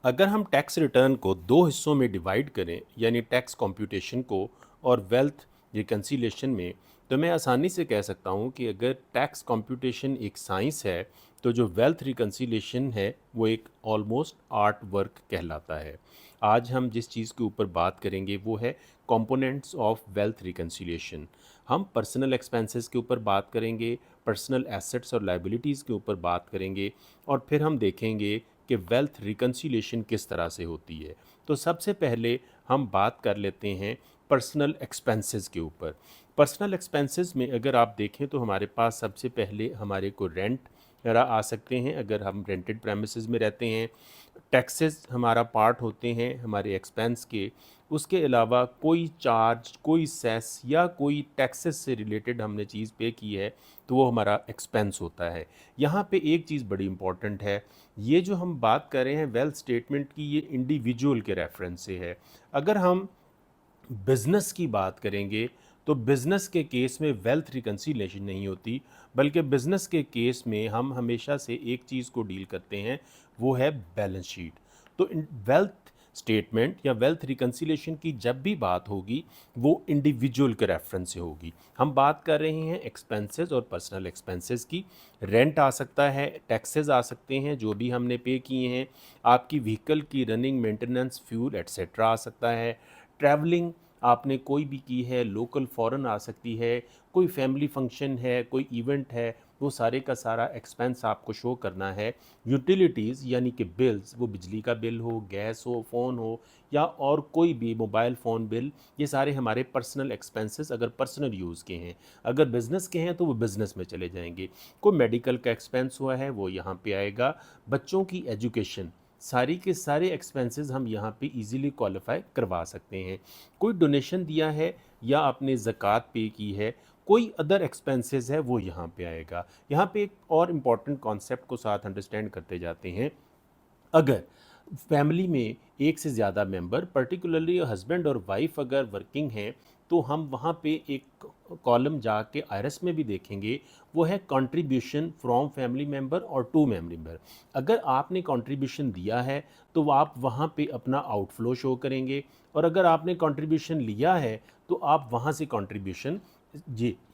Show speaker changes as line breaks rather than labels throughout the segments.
अगर हम tax return को दो हिस्सों में डिवाइड करें यानी टैक्स कंप्यूटेशन को और वेल्थ रिकन्सिलिएशन में, तो मैं आसानी से कह सकता हूँ कि अगर टैक्स कंप्यूटेशन एक साइंस है तो जो वेल्थ रिकन्सिलिएशन है वो एक ऑलमोस्ट आर्ट वर्क कहलाता है। आज हम जिस चीज़ के ऊपर बात करेंगे वो है कंपोनेंट्स ऑफ वेल्थ रिकन्सिलिएशन। हम पर्सनल एक्सपेंसेस के ऊपर बात करेंगे, पर्सनल एसेट्स और लाइबिलिटीज़ के ऊपर बात करेंगे और फिर हम देखेंगे कि वेल्थ रिकन्सिलिएशन किस तरह से होती है। तो सबसे पहले हम बात कर लेते हैं पर्सनल एक्सपेंसेस के ऊपर। पर्सनल एक्सपेंसेस में अगर आप देखें तो हमारे पास सबसे पहले हमारे को रेंट वगैरह आ सकते हैं अगर हम रेंटेड प्रेमिसेस में रहते हैं। टैक्सेस हमारा पार्ट होते हैं हमारे एक्सपेंस के। उसके अलावा कोई चार्ज, कोई सेस या कोई टैक्सेस से रिलेटेड हमने चीज़ पे की है तो वो हमारा एक्सपेंस होता है। यहाँ पे एक चीज़ बड़ी इंपॉर्टेंट है, ये जो हम बात कर रहे हैं वेल्थ स्टेटमेंट की, ये इंडिविजुअल के रेफरेंस से है। अगर हम बिजनेस की बात करेंगे तो बिजनेस के केस में वेल्थ रिकन्सिलिएशन नहीं होती, बल्कि बिजनेस के केस में हम हमेशा से एक चीज़ को डील करते हैं, वो है बैलेंस शीट। तो वेल्थ स्टेटमेंट या वेल्थ रिकन्सिलिएशन की जब भी बात होगी वो इंडिविजुअल के रेफरेंस से होगी। हम बात कर रहे हैं एक्सपेंसेस और पर्सनल एक्सपेंसेस की। रेंट आ सकता है, टैक्सेस आ सकते हैं जो भी हमने पे किए हैं, आपकी व्हीकल की रनिंग, मेंटेनेंस, फ्यूल एट्सेट्रा आ सकता है। ट्रैवलिंग आपने कोई भी की है, लोकल फ़ॉरेन आ सकती है, कोई फैमिली फंक्शन है, कोई इवेंट है, वो सारे का सारा एक्सपेंस आपको शो करना है। यूटिलिटीज़ यानी कि बिल्स, वो बिजली का बिल हो, गैस हो, फ़ोन हो या और कोई भी मोबाइल फ़ोन बिल, ये सारे हमारे पर्सनल एक्सपेंसेस अगर पर्सनल यूज़ के हैं। अगर बिज़नेस के हैं तो वो बिज़नेस में चले जाएंगे। कोई मेडिकल का एक्सपेंस हुआ है वो यहाँ पे आएगा। बच्चों की एजुकेशन, सारी के सारे एक्सपेंसेस हम यहाँ पे इजीली क्वालिफाई करवा सकते हैं। कोई डोनेशन दिया है या आपने ज़कात पे की है, कोई अदर एक्सपेंसेस है वो यहाँ पे आएगा। यहाँ पे एक और इम्पॉर्टेंट कॉन्सेप्ट को साथ अंडरस्टैंड करते जाते हैं। अगर फैमिली में एक से ज़्यादा मेंबर, पर्टिकुलरली हस्बैंड और वाइफ अगर वर्किंग हैं, तो हम वहाँ पे एक कॉलम जाके आईआरएस में भी देखेंगे, वो है कंट्रीब्यूशन फ्रॉम फैमिली मेंबर और टू फैमिली मेंबर। अगर आपने कंट्रीब्यूशन दिया है तो आप वहाँ पे अपना आउटफ्लो शो करेंगे, और अगर आपने कंट्रीब्यूशन लिया है तो आप वहाँ से कंट्रीब्यूशन,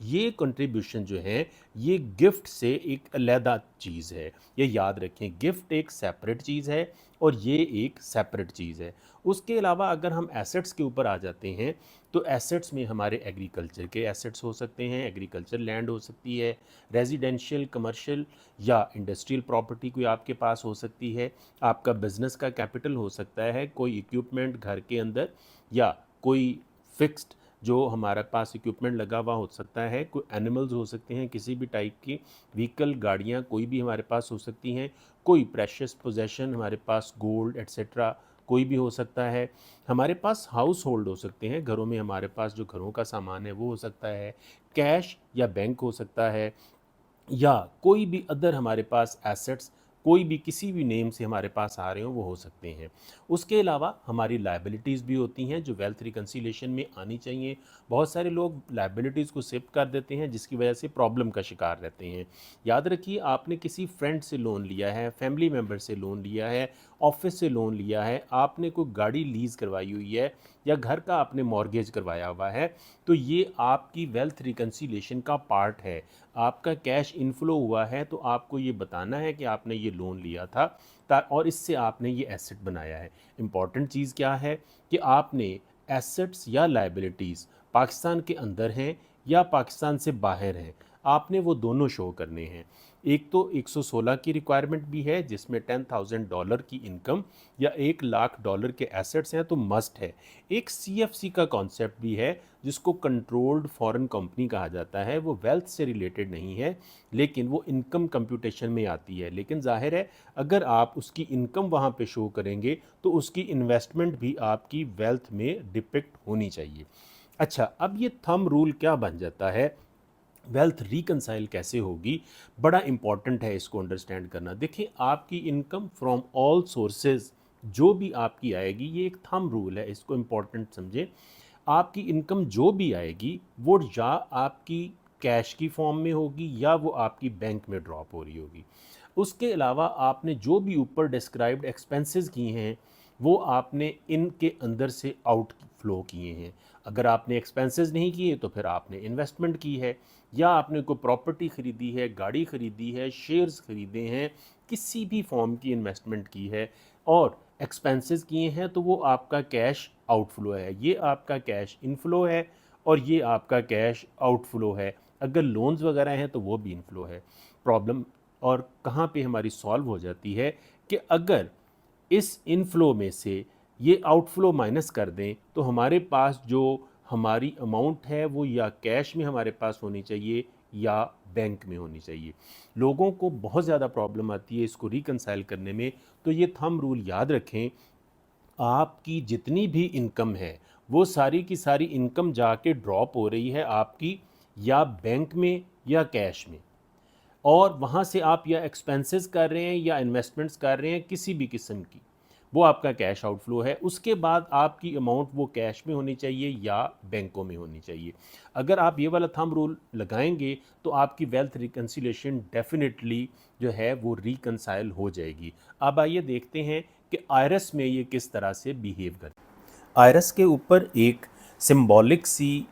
ये कंट्रीब्यूशन जो है ये गिफ्ट से एक अलहदा चीज़ है। ये याद रखें, गिफ्ट एक सेपरेट चीज़ है और ये एक सेपरेट चीज़ है। उसके अलावा अगर हम एसेट्स के ऊपर आ जाते हैं तो एसेट्स में हमारे एग्रीकल्चर के एसेट्स हो सकते हैं, एग्रीकल्चर लैंड हो सकती है, रेजिडेंशियल, कमर्शियल या इंडस्ट्रियल प्रॉपर्टी कोई आपके पास हो सकती है, आपका बिजनेस का कैपिटल हो सकता है, कोई इक्विपमेंट घर के अंदर या कोई फिक्स्ड जो हमारे पास इक्विपमेंट लगा हुआ हो सकता है, कोई एनिमल्स हो सकते हैं किसी भी टाइप की, व्हीकल, गाड़ियाँ कोई भी हमारे पास हो सकती हैं, कोई प्रेशियस पोजेशन हमारे पास गोल्ड एट्सेट्रा कोई भी हो सकता है। हमारे पास हाउस होल्ड हो सकते हैं, घरों में हमारे पास जो घरों का सामान है वो हो सकता है, कैश या बैंक हो सकता है, या कोई भी अदर हमारे पास एसेट्स कोई भी किसी भी नेम से हमारे पास आ रहे हो वो हो सकते हैं। उसके अलावा हमारी लायबिलिटीज़ भी होती हैं जो वेल्थ रिकन्सिलिएशन में आनी चाहिए। बहुत सारे लोग लायबिलिटीज़ को शिफ्ट कर देते हैं जिसकी वजह से प्रॉब्लम का शिकार रहते हैं। याद रखिए, आपने किसी फ्रेंड से लोन लिया है, फैमिली मेम्बर से लोन लिया है, ऑफिस से लोन लिया है, आपने कोई गाड़ी लीज़ करवाई हुई है या घर का आपने मॉर्गेज करवाया हुआ है, तो ये आपकी वेल्थ रिकन्सिलिएशन का पार्ट है। आपका कैश इनफ्लो हुआ है तो आपको ये बताना है कि आपने ये लोन लिया था और इससे आपने ये एसेट बनाया है। इम्पॉर्टेंट चीज़ क्या है कि आपने एसेट्स या लाइबिलिटीज़ पाकिस्तान के अंदर हैं या पाकिस्तान से बाहर हैं, आपने वो दोनों शो करने हैं। एक तो 116 की रिक्वायरमेंट भी है जिसमें $10,000 की इनकम या $1,00,000 के एसेट्स हैं तो मस्ट है। एक सीएफसी का कॉन्सेप्ट भी है जिसको कंट्रोल्ड फॉरेन कंपनी कहा जाता है, वो वेल्थ से रिलेटेड नहीं है लेकिन वो इनकम कंप्यूटेशन में आती है। लेकिन जाहिर है अगर आप उसकी इनकम वहाँ पे शो करेंगे तो उसकी इन्वेस्टमेंट भी आपकी वेल्थ में डिपिक्ट होनी चाहिए। अच्छा, अब ये थंब रूल क्या बन जाता है, वेल्थ रिकनसाइल कैसे होगी, बड़ा इंपॉर्टेंट है इसको अंडरस्टैंड करना। देखिए, आपकी इनकम फ्रॉम ऑल सोर्सेज जो भी आपकी आएगी, ये एक थंब रूल है, इसको इंपॉर्टेंट समझें। आपकी इनकम जो भी आएगी वो या आपकी कैश की फॉर्म में होगी या वो आपकी बैंक में ड्रॉप हो रही होगी। उसके अलावा आपने जो भी ऊपर डिस्क्राइब्ड एक्सपेंसेस किए हैं वो आपने इनके अंदर से आउट फ्लो किए हैं। अगर आपने एक्सपेंसेस नहीं किए तो फिर आपने इन्वेस्टमेंट की है, या आपने कोई प्रॉपर्टी ख़रीदी है, गाड़ी ख़रीदी है, शेयर्स ख़रीदे हैं, किसी भी फॉर्म की इन्वेस्टमेंट की है और एक्सपेंसेस किए हैं, तो वो आपका कैश आउटफ्लो है। ये आपका कैश इनफ्लो है और ये आपका कैश आउटफ्लो है। अगर लोन्स वगैरह हैं तो वो भी इनफ्लो है। प्रॉब्लम और कहाँ पे हमारी सॉल्व हो जाती है कि अगर इस इनफ्लो में से ये आउटफ्लो माइनस कर दें तो हमारे पास जो हमारी अमाउंट है वो या कैश में हमारे पास होनी चाहिए या बैंक में होनी चाहिए। लोगों को बहुत ज़्यादा प्रॉब्लम आती है इसको रिकंसाइल करने में। तो ये थंब रूल याद रखें, आपकी जितनी भी इनकम है वो सारी की सारी इनकम जाके ड्रॉप हो रही है आपकी या बैंक में या कैश में, और वहाँ से आप या एक्सपेंसेस कर रहे हैं या इन्वेस्टमेंट्स कर रहे हैं किसी भी किस्म की, वो आपका कैश आउटफ्लो है। उसके बाद आपकी अमाउंट वो कैश में होनी चाहिए या बैंकों में होनी चाहिए। अगर आप ये वाला थंब रूल लगाएंगे तो आपकी वेल्थ रिकन्सिलेशन डेफिनेटली जो है वो रिकंसाइल हो जाएगी। अब आइए देखते हैं कि आयरस में ये किस तरह से बिहेव कर। आयरस के ऊपर एक सिंबॉलिक सी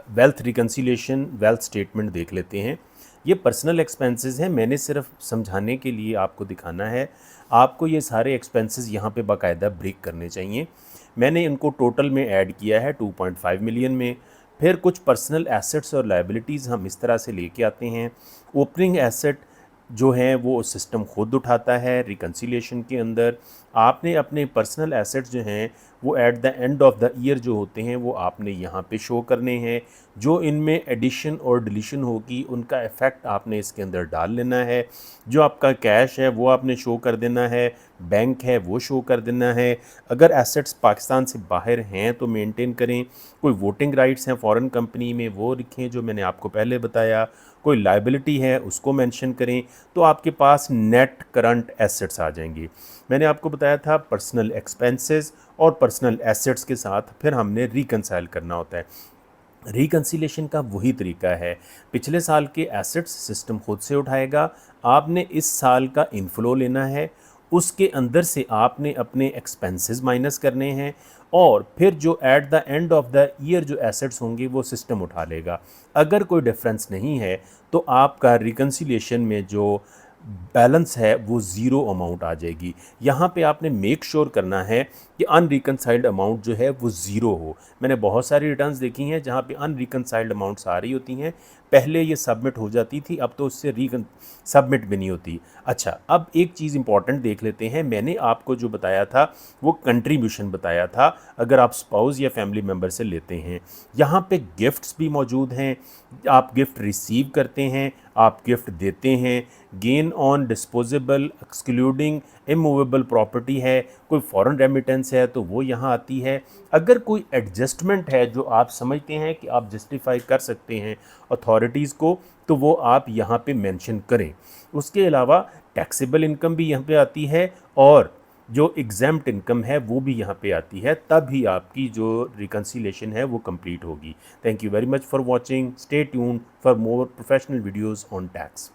वेल्थ रिकन्सिलेशन वेल्थ स्टेटमेंट देख लेते हैं। ये पर्सनल एक्सपेंसेस हैं, मैंने सिर्फ समझाने के लिए आपको दिखाना है। आपको ये सारे एक्सपेंसेस यहाँ पे बाकायदा ब्रेक करने चाहिए। मैंने इनको टोटल में ऐड किया है 2.5 मिलियन में। फिर कुछ पर्सनल एसेट्स और लायबिलिटीज़ हम इस तरह से लेके आते हैं। ओपनिंग एसेट जो है वो सिस्टम खुद उठाता है रिकन्सिलिएशन के अंदर। आपने अपने पर्सनल एसेट्स जो हैं वो at the end of the year जो होते हैं वो आपने यहाँ पे शो करने हैं। जो इनमें एडिशन और डिलीशन होगी उनका इफ़ेक्ट आपने इसके अंदर डाल लेना है। जो आपका कैश है वो आपने शो कर देना है, बैंक है वो शो कर देना है। अगर एसेट्स पाकिस्तान से बाहर हैं तो मेंटेन करें। कोई वोटिंग राइट्स हैं फॉरेन कंपनी में वो लिखें जो मैंने आपको पहले बताया। कोई लायबिलिटी है उसको मेंशन करें, तो आपके पास नेट करंट एसेट्स आ जाएंगी। मैंने आपको बताया था पर्सनल एक्सपेंसेस और पर्सनल एसेट्स के साथ फिर हमने रिकंसाइल करना होता है। रिकन्सिलेशन का वही तरीका है। पिछले साल के एसेट्स सिस्टम खुद से उठाएगा, आपने इस साल का इनफ्लो लेना है, उसके अंदर से आपने अपने एक्सपेंसेस माइनस करने हैं और फिर जो at the end of the year जो एसेट्स होंगे वो सिस्टम उठा लेगा। अगर कोई डिफरेंस नहीं है तो आपका रिकन्सिलिएशन में जो बैलेंस है वो ज़ीरो अमाउंट आ जाएगी। यहाँ पे आपने मेक श्योर करना है कि अनरिकनसाइल्ड अमाउंट जो है वो ज़ीरो हो। मैंने बहुत सारी रिटर्न्स देखी हैं जहाँ पे अनरिकनसाइल्ड अमाउंट्स आ रही होती हैं। पहले ये सबमिट हो जाती थी, अब तो उससे सबमिट भी नहीं होती। अच्छा, अब एक चीज़ इंपॉर्टेंट देख लेते हैं। मैंने आपको जो बताया था वो कंट्रीब्यूशन बताया था अगर आप स्पाउस या फैमिली मेम्बर से लेते हैं। यहाँ पे गिफ्ट्स भी मौजूद हैं, आप गिफ्ट रिसीव करते हैं, आप गिफ्ट देते हैं। Gain on disposable excluding immovable property है, कोई फॉरेन रेमिटेंस है तो वो यहाँ आती है। अगर कोई एडजस्टमेंट है जो आप समझते हैं कि आप जस्टिफाई कर सकते हैं अथॉरिटीज़ को, तो वो आप यहाँ पे मेंशन करें। उसके अलावा टैक्सेबल इनकम भी यहाँ पे आती है और जो एग्जैम्प्ट इनकम है वो भी यहाँ पे आती है, तभी आपकी जो रिकन्सिलेशन है वो कंप्लीट होगी। Thank you very much for watching. Stay tuned for more professional videos on tax.